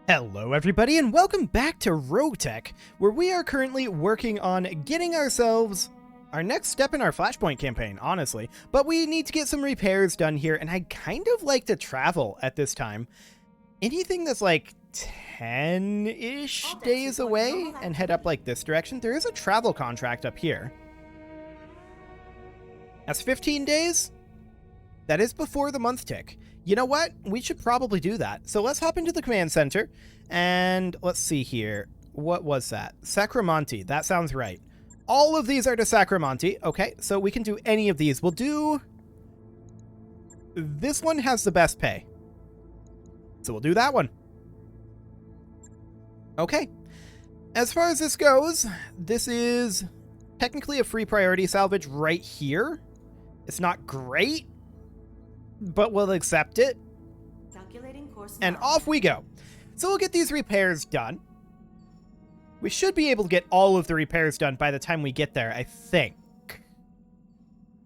Hello everybody and welcome back to RogueTech, where we are currently working on getting ourselves our next step in our Flashpoint campaign, honestly. But we need to get some repairs done here, and I'd kind of like to travel at this time. Anything that's like 10-ish days away and head up like this direction. There is a travel contract up here. That's 15 days? That is before the month tick. You know what? We should probably do that. So let's hop into the command center, and let's see here. What was that? Sacramonte. That sounds right. All of these are to Sacramonte. Okay, so we can do any of these. We'll do... This one has the best pay. So we'll do that one. Okay. As far as this goes, this is technically a free priority salvage right here. It's not great, but we'll accept it. And off we go. So we'll get these repairs done. We should be able to get all of the repairs done by the time we get there, I think.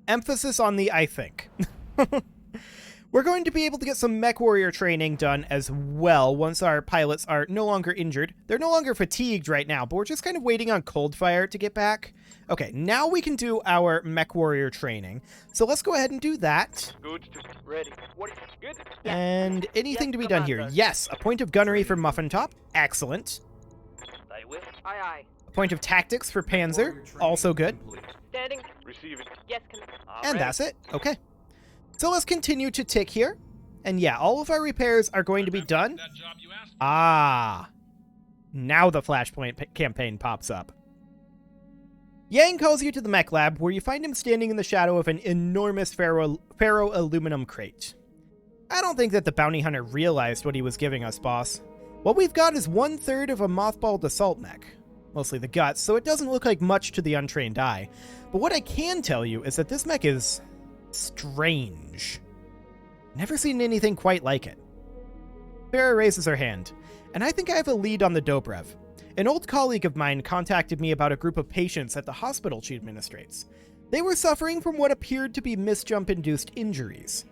Emphasis on the I think. We're going to be able to get some Mech Warrior training done as well once our pilots are no longer injured. They're no longer fatigued right now, but we're just kind of waiting on Coldfire to get back. Okay, now we can do our Mech Warrior training. So let's go ahead and do that. Good. Ready. What? Good. And anything to be done here? Yes, a point of gunnery for Muffin Top. Excellent. Aye, with. Aye. A point of tactics for Panzer. Also good. Standing. Receiving. Yes, And that's it. Okay. So let's continue to tick here. And yeah, all of our repairs are going to be done. Ah. Now the Flashpoint campaign pops up. Yang calls you to the mech lab, where you find him standing in the shadow of an enormous ferro aluminum crate. I don't think that the bounty hunter realized what he was giving us, boss. What we've got is 1/3 of a mothballed assault mech. Mostly the guts, so it doesn't look like much to the untrained eye. But what I can tell you is that this mech is strange. Never seen anything quite like it. Farah raises her hand, and I think I have a lead on the Dobrev. An old colleague of mine contacted me about a group of patients at the hospital she administrates. They were suffering from what appeared to be misjump-induced injuries.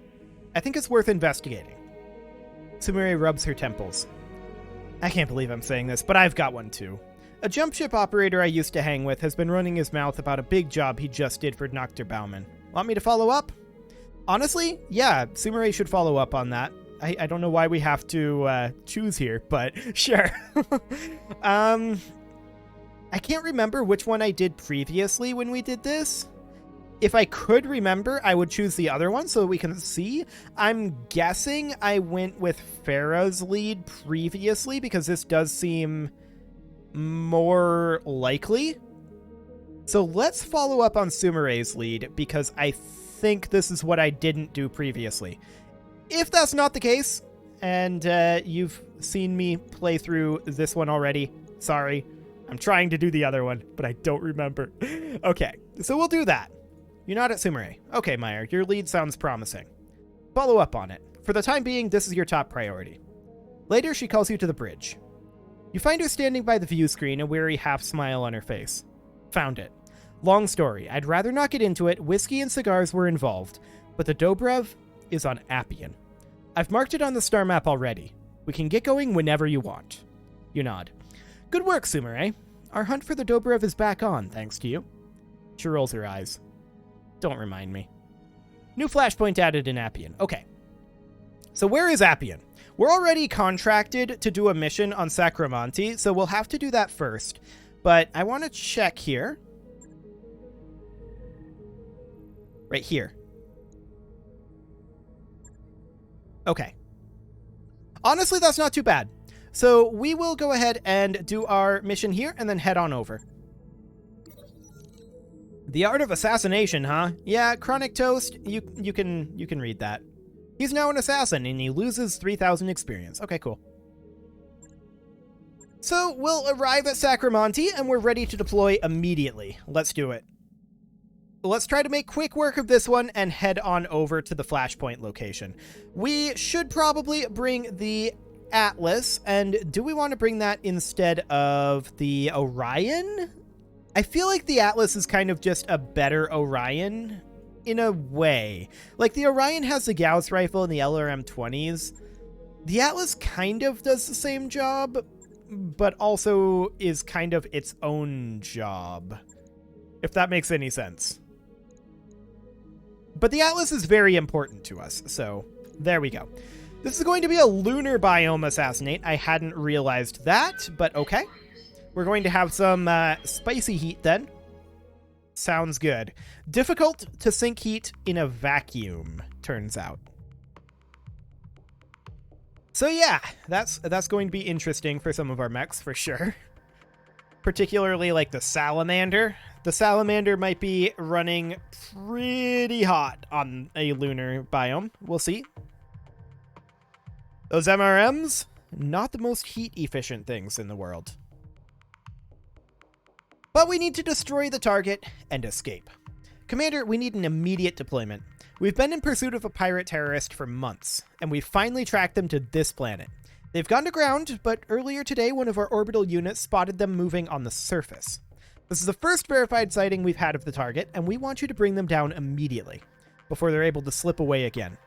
I think it's worth investigating. Sumire rubs her temples. I can't believe I'm saying this, but I've got one too. A jump ship operator I used to hang with has been running his mouth about a big job he just did for Dr. Bauman. Want me to follow up? Honestly, yeah, Sumire should follow up on that. I don't know why we have to choose here, but sure. I can't remember which one I did previously when we did this. If I could remember, I would choose the other one so we can see. I'm guessing I went with Farah's lead previously because this does seem more likely. So let's follow up on Sumire's lead because I think this is what I didn't do previously. If that's not the case, and you've seen me play through this one already, sorry. I'm trying to do the other one, but I don't remember. Okay, so we'll do that. You're not at Sumire. Okay, Meyer, your lead sounds promising. Follow up on it. For the time being, this is your top priority. Later, she calls you to the bridge. You find her standing by the view screen, a weary half-smile on her face. Found it. Long story. I'd rather not get into it. Whiskey and cigars were involved, but the Dobrev is on Appian. I've marked it on the star map already. We can get going whenever you want. You nod. Good work, Sumire. Our hunt for the Dobrev is back on, thanks to you. She rolls her eyes. Don't remind me. New flashpoint added in Appian. Okay. So where is Appian? We're already contracted to do a mission on Sacramonte, so we'll have to do that first. But I want to check here. Right here. Okay. Honestly, that's not too bad. So we will go ahead and do our mission here and then head on over. The Art of Assassination, huh? Yeah, Chronic Toast, you can read that. He's now an assassin and he loses 3,000 experience. Okay, cool. So we'll arrive at Sacramonte and we're ready to deploy immediately. Let's do it. Let's try to make quick work of this one and head on over to the Flashpoint location. We should probably bring the Atlas, and do we want to bring that instead of the Orion? I feel like the Atlas is kind of just a better Orion in a way. Like, the Orion has the Gauss rifle and the LRM-20s, The Atlas kind of does the same job, but also is kind of its own job, if that makes any sense. But the Atlas is very important to us, so there we go. This is going to be a Lunar Biome assassinate. I hadn't realized that, but okay. We're going to have some spicy heat then. Sounds good. Difficult to sink heat in a vacuum, turns out. So yeah, that's going to be interesting for some of our mechs, for sure. Particularly like the Salamander. The Salamander might be running pretty hot on a Lunar Biome. We'll see. Those MRMs, not the most heat-efficient things in the world. But we need to destroy the target and escape. Commander, we need an immediate deployment. We've been in pursuit of a pirate terrorist for months, and we've finally tracked them to this planet. They've gone to ground, but earlier today one of our orbital units spotted them moving on the surface. This is the first verified sighting we've had of the target, and we want you to bring them down immediately, before they're able to slip away again.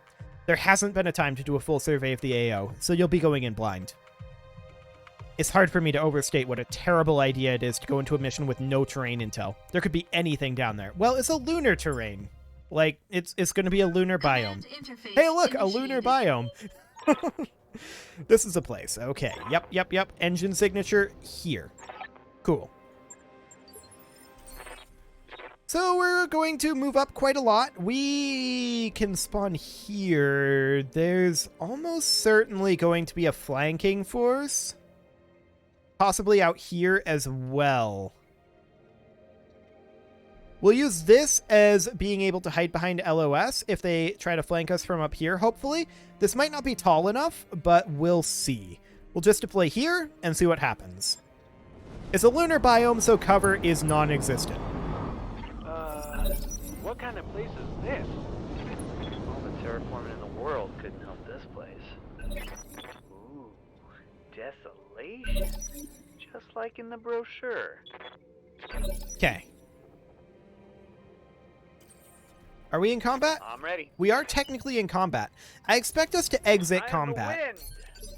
There hasn't been a time to do a full survey of the AO, so you'll be going in blind. It's hard for me to overstate what a terrible idea it is to go into a mission with no terrain intel. There could be anything down there. Well, it's a lunar terrain. Like, it's going to be a lunar biome. Hey, look, a lunar biome. This is a place. Okay. Yep. Engine signature here. Cool. So we're going to move up quite a lot. We can spawn here. There's almost certainly going to be a flanking force. Possibly out here as well. We'll use this as being able to hide behind LOS if they try to flank us from up here, hopefully. This might not be tall enough, but we'll see. We'll just deploy here and see what happens. It's a lunar biome, so cover is non-existent. What kind of place is this? All the terraforming in the world couldn't help this place. Ooh, desolation. Just like in the brochure. Okay. Are we in combat? I'm ready. We are technically in combat. I expect us to exit combat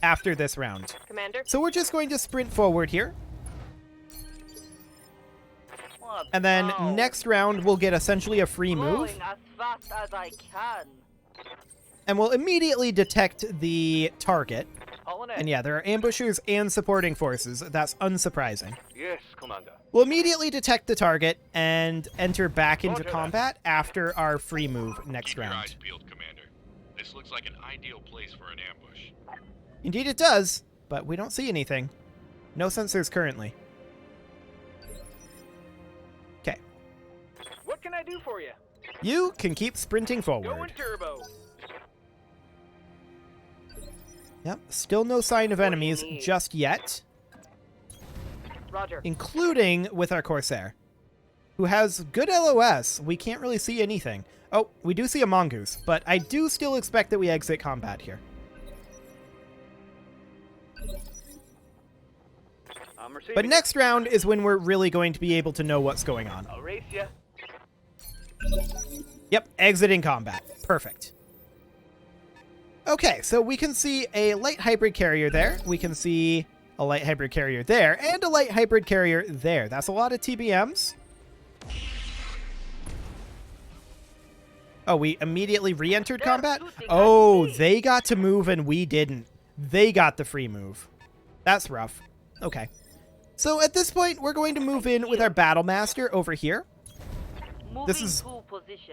after this round. Commander? So we're just going to sprint forward here. And then next round, we'll get essentially a free move. As fast as I can. And we'll immediately detect the target. And yeah, there are ambushers and supporting forces. That's unsurprising. Yes, Commander. We'll immediately detect the target and enter back into combat after our free move next Keep your round. eyes peeled, Commander. This looks like an ideal place for an ambush. Indeed it does, but we don't see anything. No sensors currently. Okay. What can I do for you? You can keep sprinting forward. Going turbo. Yep, still no sign of enemies just yet. Roger. Including with our Corsair, who has good LOS. We can't really see anything. Oh, we do see a mongoose, but I do still expect that we exit combat here. I'm receiving. But next round is when we're really going to be able to know what's going on. I'll race ya. Yep, exiting combat. Perfect. Okay, so we can see a light hybrid carrier there. We can see a light hybrid carrier there, and a light hybrid carrier there. That's a lot of TBMs. Oh, we immediately re-entered combat? Oh, they got to move and we didn't. They got the free move. That's rough. Okay. So at this point, we're going to move in with our Battle Master over here. This is,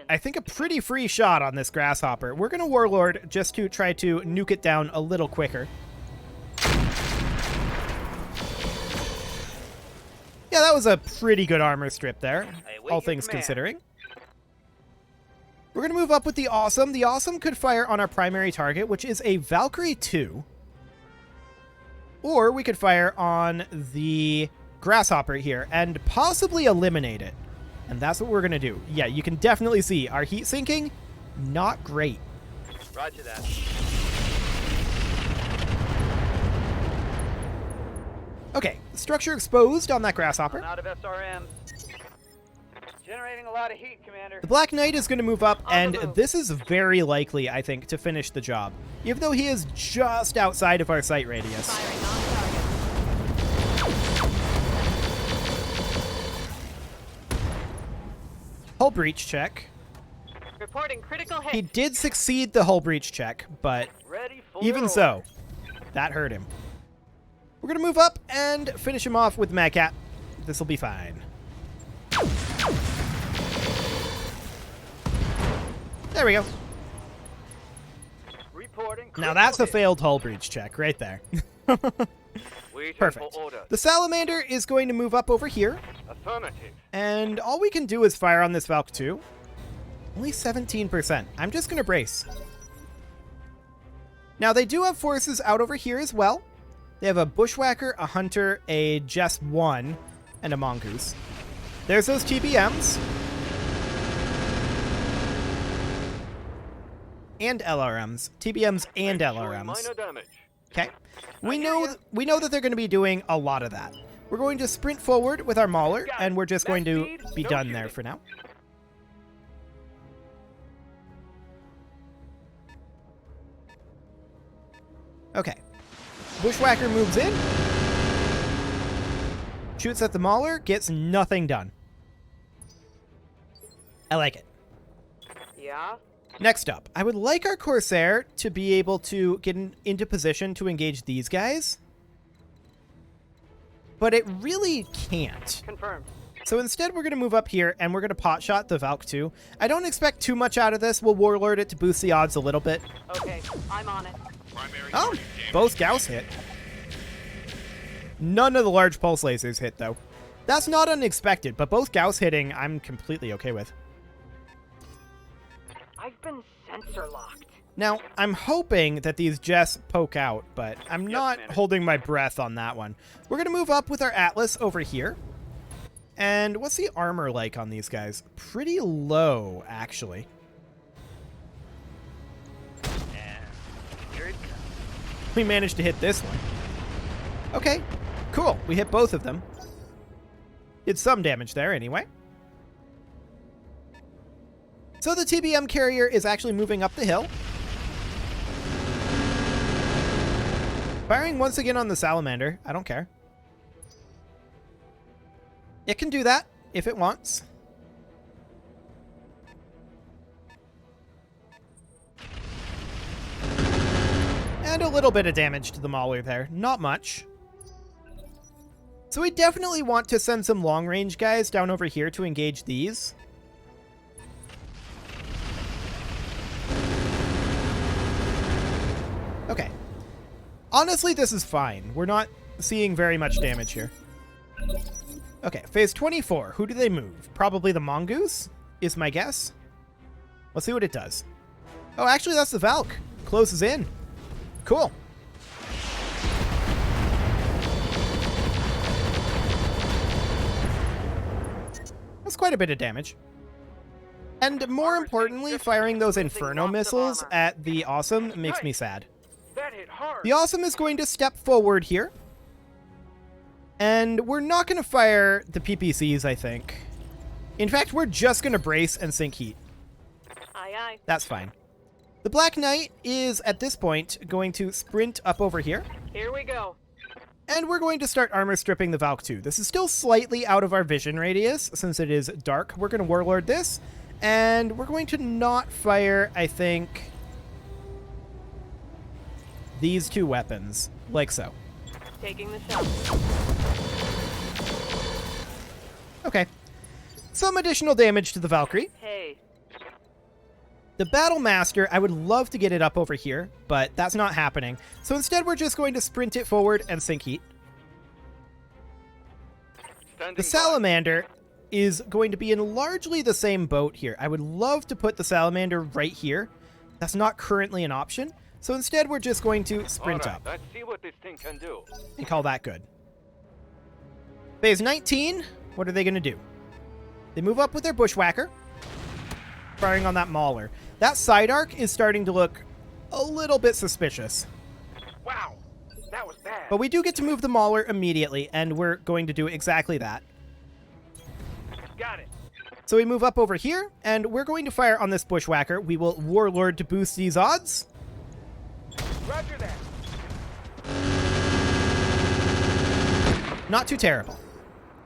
I think, a pretty free shot on this Grasshopper. We're going to Warlord just to try to nuke it down a little quicker. Yeah, that was a pretty good armor strip there, all things considering. We're going to move up with the Awesome. The Awesome could fire on our primary target, which is a Valkyrie 2. Or we could fire on the Grasshopper here and possibly eliminate it. And that's what we're going to do. Yeah, you can definitely see our heat sinking, not great. Roger that. Okay, structure exposed on that Grasshopper. I'm out of SRM. Generating a lot of heat, Commander. The Black Knight is going to move up, On and the move. this is very likely, I think, to finish the job, even though he is just outside of our sight radius. Firing on target. Hull breach check. Reporting critical hit. He did succeed the hull breach check, but Ready for even so, that hurt him. We're going to move up and finish him off with Mech. This will be fine. There we go. Reporting. Now that's a failed hull breach check right there. Perfect. The Salamander is going to move up over here, Affirmative. and all we can do is fire on this Valk 2. Only 17%. I'm just going to brace. Now, they do have forces out over here as well. They have a Bushwhacker, a Hunter, a Just 1, and a Mongoose. There's those TBMs. And LRMs. TBMs and LRMs. Minor damage. Okay. We know that they're going to be doing a lot of that. We're going to sprint forward with our Mauler, and we're just going to be done there for now. Okay. Bushwhacker moves in. Shoots at the Mauler, gets nothing done. I like it. Yeah. Next up, I would like our Corsair to be able to get into position to engage these guys. But it really can't. Confirmed. So instead, we're going to move up here, and we're going to pot-shot the Valk 2. I don't expect too much out of this. We'll Warlord it to boost the odds a little bit. Okay, I'm on it. Primary Oh, target damage. both Gauss hit. None of the large pulse lasers hit, though. That's not unexpected, but both Gauss hitting, I'm completely okay with. I've been sensor locked. Now, I'm hoping that these just poke out, but I'm not Commander. holding my breath on that one. We're going to move up with our Atlas over here. And what's the armor like on these guys? Pretty low, actually. And here it comes. We managed to hit this one. Okay, cool. We hit both of them. Did some damage there anyway. So the TBM carrier is actually moving up the hill. Firing once again on the Salamander. I don't care. It can do that if it wants. And a little bit of damage to the Mauler there. Not much. So we definitely want to send some long-range guys down over here to engage these. Okay. Honestly, this is fine. We're not seeing very much damage here. Okay, phase 24. Who do they move? Probably the Mongoose, is my guess. Let's see what it does. Oh, actually, that's the Valk. Closes in. Cool. That's quite a bit of damage. And more importantly, firing those Inferno missiles at the Awesome makes me sad. That hit hard. The Awesome is going to step forward here. And we're not going to fire the PPCs, I think. In fact, we're just going to brace and sink heat. Aye, aye. That's fine. The Black Knight is, at this point, going to sprint up over here. Here we go. And we're going to start armor stripping the Valk 2. This is still slightly out of our vision radius, since it is dark. We're going to Warlord this. And we're going to not fire, I think, these two weapons, like so. Taking the shot. Okay. Some additional damage to the Valkyrie. Hey. The Battle Master, I would love to get it up over here, but that's not happening. So instead, we're just going to sprint it forward and sink heat. The Salamander is going to be in largely the same boat here. I would love to put the Salamander right here. That's not currently an option. So instead, we're just going to sprint up Let's see what this thing can do. and call that good. Phase 19, what are they going to do? They move up with their Bushwhacker, firing on that Mauler. That side arc is starting to look a little bit suspicious. Wow, that was bad. But we do get to move the Mauler immediately, and we're going to do exactly that. Got it. So we move up over here, and we're going to fire on this bushwhacker. We will Warlord to boost these odds. Roger that. Not too terrible.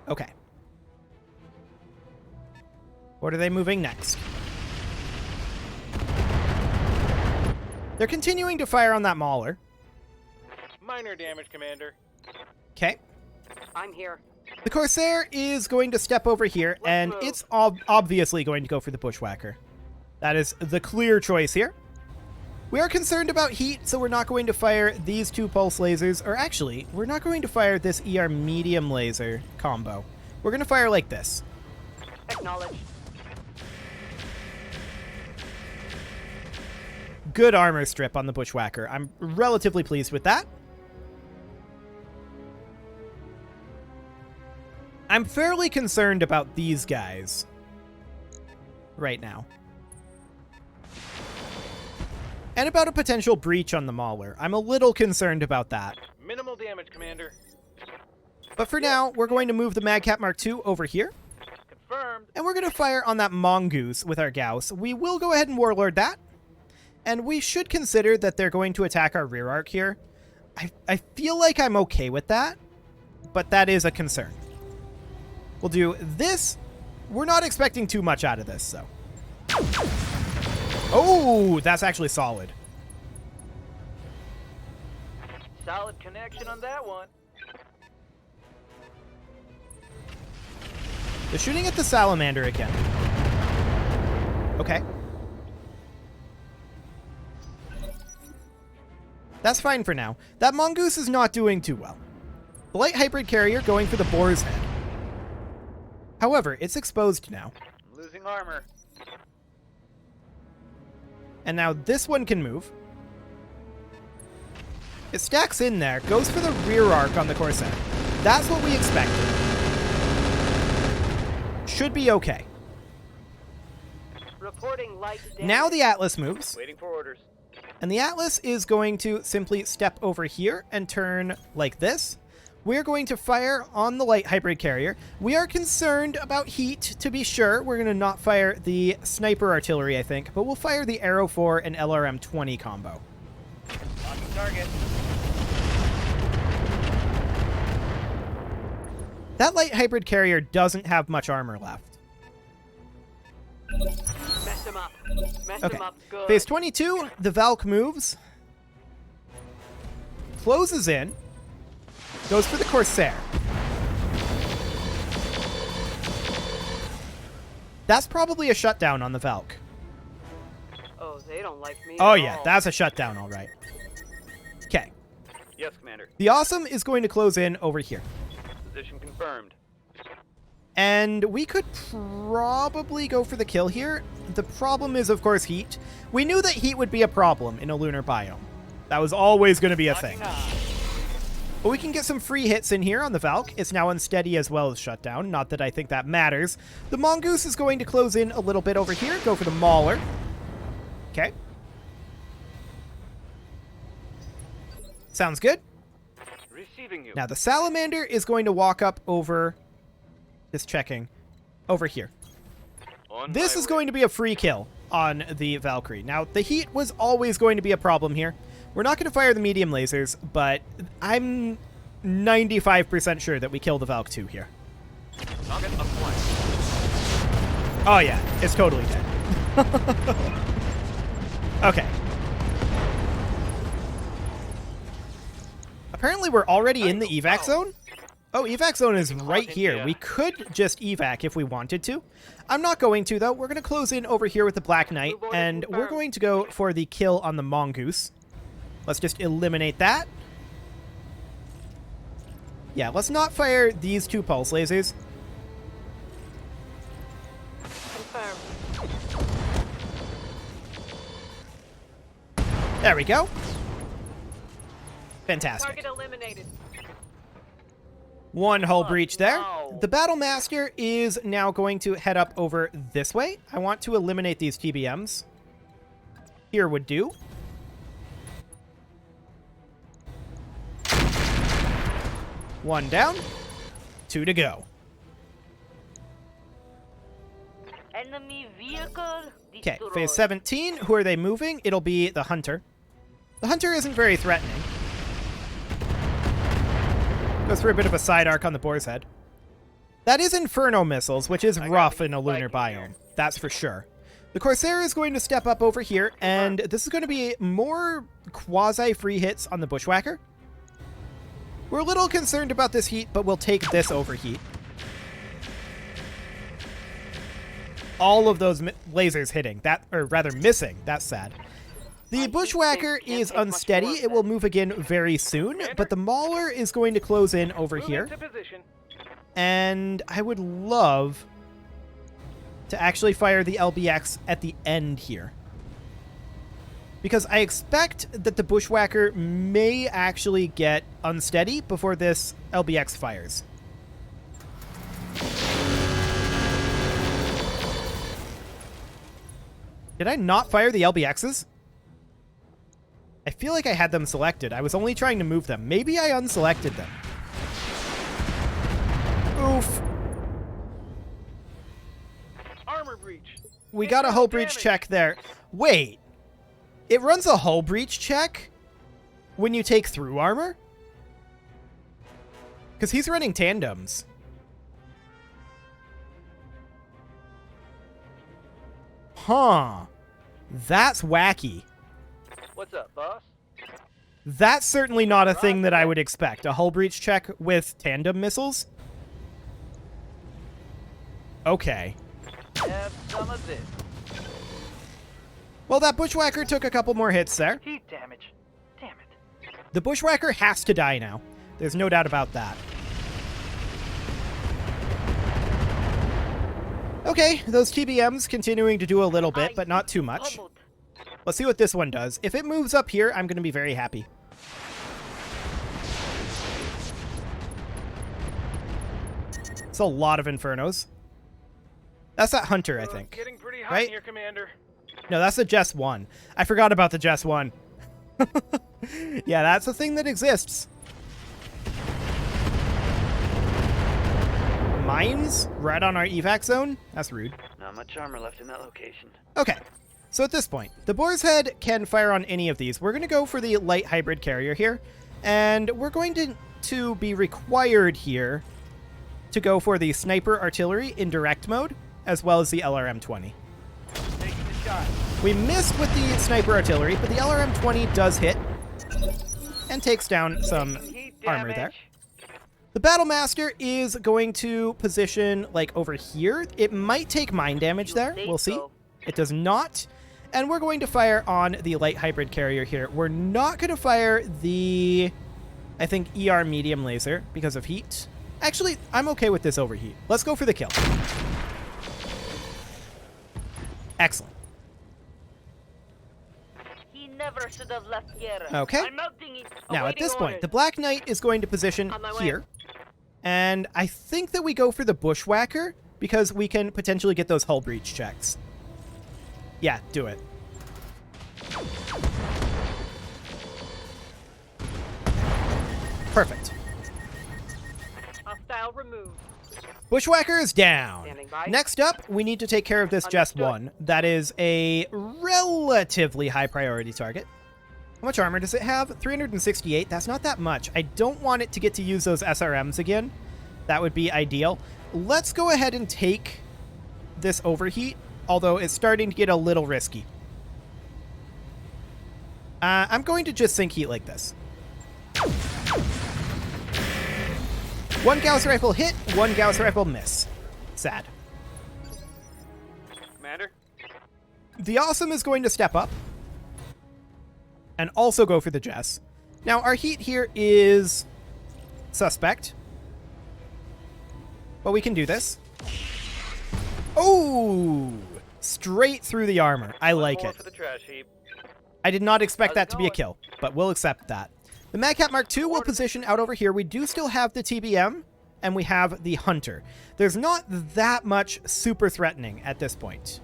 Okay. What are they moving next? They're continuing to fire on that mauler. Minor damage, Commander. Okay. I'm here. The Corsair is going to step over here, and it's obviously going to go for the bushwhacker. That is the clear choice here. We are concerned about heat, so we're not going to fire these two pulse lasers, or actually, we're not going to fire this ER medium laser combo. We're going to fire like this. Acknowledged. Good armor strip on the bushwhacker. I'm relatively pleased with that. I'm fairly concerned about these guys right now. And about a potential breach on the Mauler. I'm a little concerned about that. Minimal damage, Commander. But for now, we're going to move the Madcap Mark II over here. Confirmed. And we're going to fire on that Mongoose with our Gauss. We will go ahead and Warlord that. And we should consider that they're going to attack our rear arc here. I feel like I'm okay with that, but that is a concern. We'll do this. We're not expecting too much out of this, so. Oh, that's actually solid. Solid connection on that one. They're shooting at the Salamander again. Okay. That's fine for now. That Mongoose is not doing too well. The light hybrid carrier going for the Boar's Head. However, it's exposed now. I'm losing armor. And now this one can move. It stacks in there, goes for the rear arc on the Corsair. That's what we expected. Should be okay. Reporting light damage. Now the Atlas moves. Waiting for orders. And the Atlas is going to simply step over here and turn like this. We're going to fire on the light hybrid carrier. We are concerned about heat, to be sure. We're going to not fire the sniper artillery, I think, but we'll fire the Arrow 4 and LRM 20 combo. Locking target. That light hybrid carrier doesn't have much armor left. Mess him up. Mess Okay. him up good. Phase 22, the Valk moves. Closes in. Goes for the Corsair. That's probably a shutdown on the Valk. Oh, they don't like me Oh at yeah, all. that's a shutdown, all right. Okay. Yes, Commander. The Awesome is going to close in over here. Position confirmed. And we could probably go for the kill here. The problem is, of course, heat. We knew that heat would be a problem in a lunar biome. That was always going to be a thing. But we can get some free hits in here on the Valk. It's now unsteady as well as shutdown. Not that I think that matters. The Mongoose is going to close in a little bit over here. Go for the Mauler. Okay. Sounds good. Receiving you. Now the Salamander is going to walk up over... Just checking. Over here. On This my is way. going to be a free kill on the Valkyrie. Now, the heat was always going to be a problem here. We're not going to fire the medium lasers, but I'm 95% sure that we kill the Valk 2 here. Target aflame. Oh yeah, it's totally dead. Okay. Apparently we're already in the evac zone. Oh, evac zone is right here. We could just evac if we wanted to. I'm not going to, though. We're going to close in over here with the Black Knight, and we're going to go for the kill on the Mongoose. Let's just eliminate that. Yeah, let's not fire these two pulse lasers. Confirmed. There we go. Fantastic. Target eliminated. One hull breach there. no. The Battle Master is now going to head up over this way. I want to eliminate these TBMs. Here would do. One down. Two to go. Enemy vehicle Okay, destroyed. phase 17. Who are they moving? It'll be the Hunter. The Hunter isn't very threatening. Goes for a bit of a side arc on the Boar's Head. That is Inferno missiles, which is rough in a lunar biome. That's for sure. The Corsair is going to step up over here, and this is going to be more quasi-free hits on the Bushwhacker. We're a little concerned about this heat, but we'll take this overheat. All of those lasers hitting, or rather missing. That's sad. The Bushwhacker is unsteady. It will move again very soon, but the Mauler is going to close in over here. And I would love to actually fire the LBX at the end here, because I expect that the Bushwhacker may actually get unsteady before this LBX fires. Did I not fire the LBXs? I feel like I had them selected. I was only trying to move them. Maybe I unselected them. Oof. Armor breach. We got a hull breach check there. Wait. It runs a hull breach check when you take through armor? Because he's running tandems. Huh. That's wacky. What's up, boss? That's certainly not a thing that I would expect. A hull breach check with tandem missiles? Okay. Have some of this. Well, that Bushwhacker took a couple more hits there. Heat damage. Damn it. The Bushwhacker has to die now. There's no doubt about that. Okay, those TBMs continuing to do a little bit, but not too much. Let's see what this one does. If it moves up here, I'm going to be very happy. It's a lot of Infernos. That's that Hunter, I think. Getting pretty hot Right? here, Commander. No, that's the Jess 1. I forgot about the Jess 1. Yeah, that's a thing that exists. Mines right on our evac zone? That's rude. Not much armor left in that location. Okay, so at this point, the Boar's Head can fire on any of these. We're going to go for the light hybrid carrier here, and we're going to be required here to go for the sniper artillery in direct mode, as well as the LRM-20. Taking the shot. We missed with the sniper artillery, but the LRM-20 does hit and takes down some Heat armor damage. there. The Battlemaster is going to position, like, over here. It might take mine damage there. We'll see. It does not. And we're going to fire on the light hybrid carrier here. We're not going to fire the, I think, ER medium laser because of heat. Actually, I'm okay with this overheat. Let's go for the kill. Excellent. He never should have left here. Okay. I'm melting it. Now, at Awaiting this point, orders. the Black Knight is going to position On my way. here. And I think that we go for the Bushwhacker because we can potentially get those hull breach checks. Yeah, do it. Perfect. Hostile removed. Bushwhacker is down. Standing by. Next up, we need to take care of this Jess Understood. 1. That is a relatively high priority target. How much armor does it have? 368. That's not that much. I don't want it to get to use those SRMs again. That would be ideal. Let's go ahead and take this overheat, although it's starting to get a little risky. I'm going to just sink heat like this. One Gauss rifle hit, one Gauss rifle miss. Sad. Commander? The Awesome is going to step up and also go for the Jess. Now, our heat here is suspect, but we can do this. Oh, straight through the armor. I like More it. for the trash heap. I did not expect How's that it to be a going? kill, but we'll accept that. The Madcat Mark II will position out over here. We do still have the TBM, and we have the Hunter. There's not that much super threatening at this point.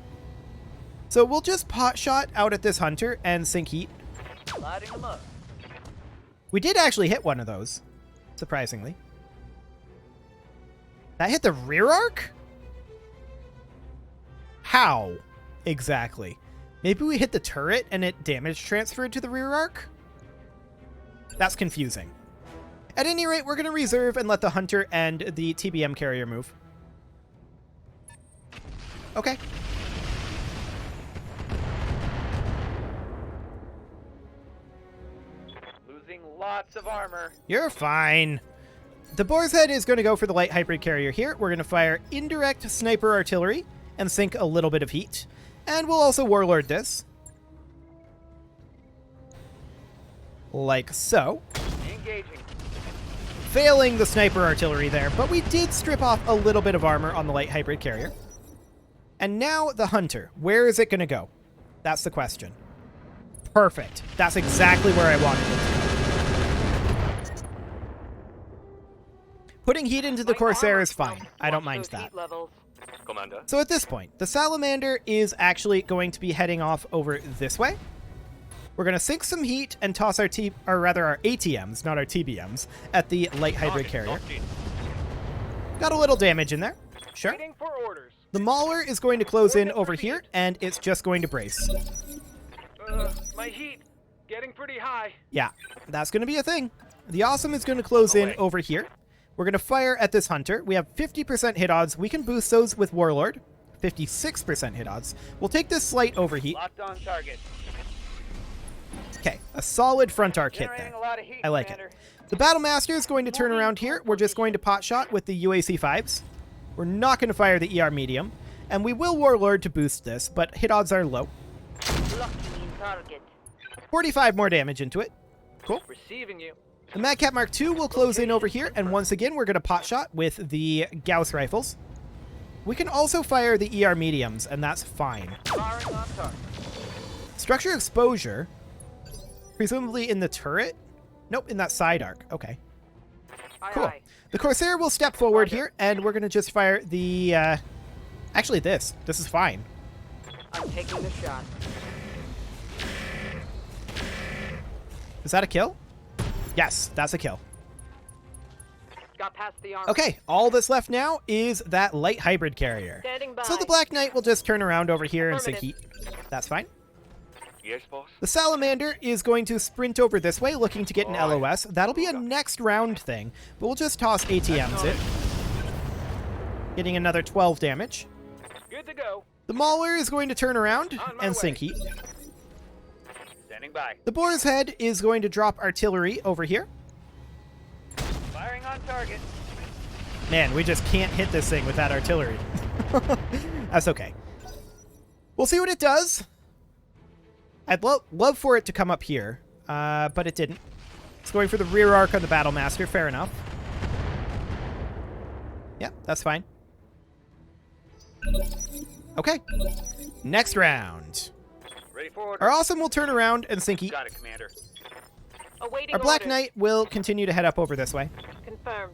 So we'll just pot shot out at this Hunter and sink heat. Lighting them up. We did actually hit one of those, surprisingly. That hit the rear arc? How exactly? Maybe we hit the turret and it damage transferred to the rear arc? That's confusing. At any rate, we're going to reserve and let the Hunter and the TBM carrier move. Okay. Losing lots of armor. You're fine. The Boar's Head is going to go for the light hybrid carrier here. We're going to fire indirect sniper artillery and sink a little bit of heat. And we'll also Warlord this. Like so. Engaging. Failing the sniper artillery there, but we did strip off a little bit of armor on the light hybrid carrier. And now the Hunter. Where is it going to go? That's the question. Perfect. That's exactly where I wanted it to go. Putting heat into the Corsair is fine. I don't mind that. Commander. So at this point, the Salamander is actually going to be heading off over this way. We're going to sink some heat and toss our ATMs, not our TBMs, at the light hybrid carrier. Got a little damage in there. Sure. Waiting for orders. The Mauler is going to close in over here, and it's just going to brace. My heat getting pretty high. Yeah, that's going to be a thing. The Awesome is going to close in over here. We're going to fire at this Hunter. We have 50% hit odds. We can boost those with Warlord. 56% hit odds. We'll take this slight overheat. Locked on target. Okay, a solid front arc hit Generating there. a lot of heat, I like Commander. it. The Battle Master is going to turn around here. We're just going to pot shot with the UAC 5s. We're not going to fire the ER medium. And we will Warlord to boost this, but hit odds are low. Locking in target. 45 more damage into it. Cool. Receiving you. The Madcap Mark II will close in over here, and once again, we're going to pot shot with the Gauss rifles. We can also fire the ER mediums, and that's fine. Firing on target. Structure exposure, presumably in the turret? Nope, in that side arc. Okay. Aye, Cool. aye. The Corsair will step forward here, and we're going to just fire the... Actually, this. This is fine. I'm taking the shot. Is that a kill? Yes, that's a kill. Got past the armor. Okay, all that's left now is that light hybrid carrier. Standing by. So the Black Knight will just turn around over here and sink heat. That's fine. Yes, boss. The Salamander is going to sprint over this way, looking to get an LOS. That'll be a next round thing, but we'll just toss ATMs it. Getting another 12 damage. Good to go. The Mauler is going to turn around On my and way. sink heat. Standing by. The Boar's Head is going to drop artillery over here. Firing on target. Man, we just can't hit this thing with that artillery. That's okay. We'll see what it does. I'd love for it to come up here, but it didn't. It's going for the rear arc on the Battle Master. Fair enough. Yeah, that's fine. Okay. Next round. Ready for order. Our Awesome will turn around and sink heat. Got it, Commander. Awaiting Our Black orders. Knight will continue to head up over this way. Confirmed.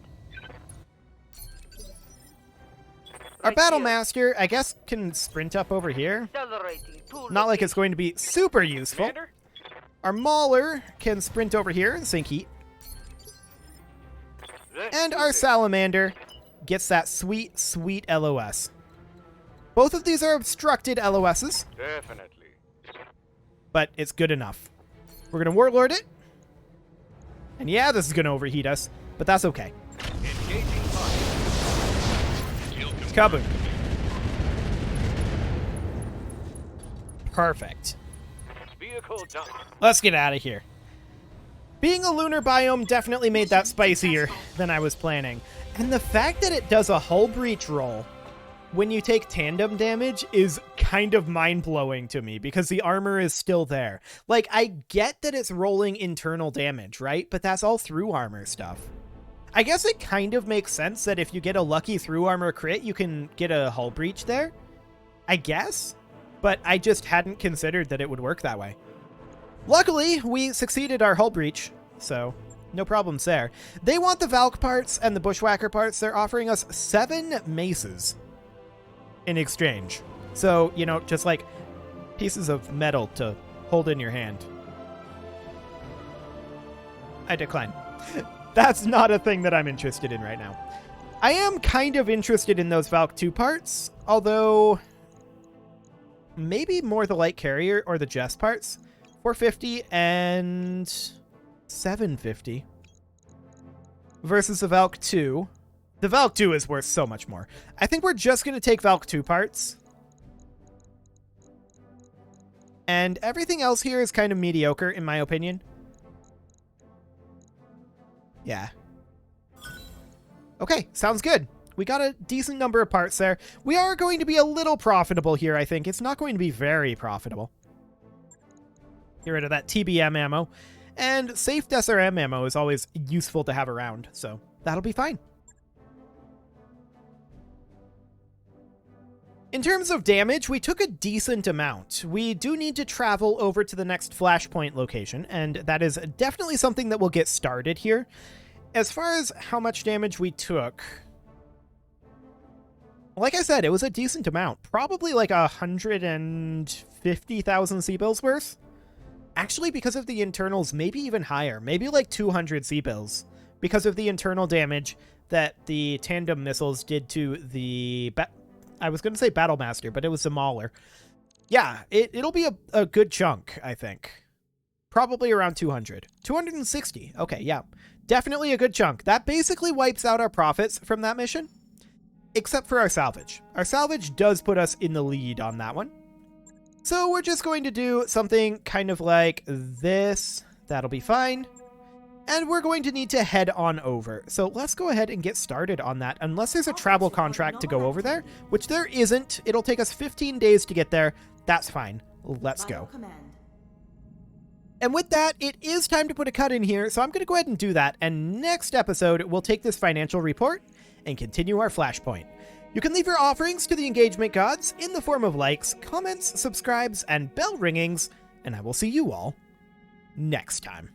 Our Right Battle here. Master, I guess, can sprint up over here. Accelerating. To Not like it's going to be super useful. Commander. Our Mauler can sprint over here and sink heat. And our Salamander gets that sweet, sweet LOS. Both of these are obstructed LOSs, Definitely. but it's good enough. We're going to Warlord it. And yeah, this is going to overheat us, but that's okay. Engaging target. Kaboom. Perfect. Vehicle done. Let's get out of here. Being a lunar biome definitely made that spicier than I was planning. And the fact that it does a hull breach roll when you take tandem damage is kind of mind-blowing to me because the armor is still there. Like, I get that it's rolling internal damage, right? But that's all through armor stuff. I guess it kind of makes sense that if you get a lucky through armor crit, you can get a hull breach there. I guess. But I just hadn't considered that it would work that way. Luckily, we succeeded our hull breach, so no problems there. They want the Valk parts and the Bushwhacker parts. They're offering us 7 maces in exchange. So, you know, just like pieces of metal to hold in your hand. I decline. That's not a thing that I'm interested in right now. I am kind of interested in those Valk 2 parts, although maybe more the light carrier or the Jess parts. 450 and 750 versus the Valk 2. The Valk 2 is worth so much more. I think we're just going to take Valk 2 parts. And everything else here is kind of mediocre, in my opinion. Yeah. Okay, sounds good. We got a decent number of parts there. We are going to be a little profitable here, I think. It's not going to be very profitable. Get rid of that TBM ammo. And safe SRM ammo is always useful to have around, so that'll be fine. In terms of damage, we took a decent amount. We do need to travel over to the next flashpoint location, and that is definitely something that will get started here. As far as how much damage we took, like I said, it was a decent amount. Probably like 150,000 C-bills worth. Actually, because of the internals, maybe even higher. Maybe like 200 C-bills because of the internal damage that the tandem missiles did to the... I was going to say Battle Master, but it was the Mauler. Yeah, it'll be a good chunk, I think. Probably around 200. 260. Okay, yeah. Definitely a good chunk. That basically wipes out our profits from that mission. Except for our salvage. Our salvage does put us in the lead on that one. So we're just going to do something kind of like this. That'll be fine. And we're going to need to head on over. So let's go ahead and get started on that. Unless there's a travel contract to go over there, which there isn't. It'll take us 15 days to get there. That's fine. Let's go. And with that, it is time to put a cut in here. So I'm going to go ahead and do that. And next episode, we'll take this financial report and continue our flashpoint. You can leave your offerings to the engagement gods in the form of likes, comments, subscribes, and bell ringings. And I will see you all next time.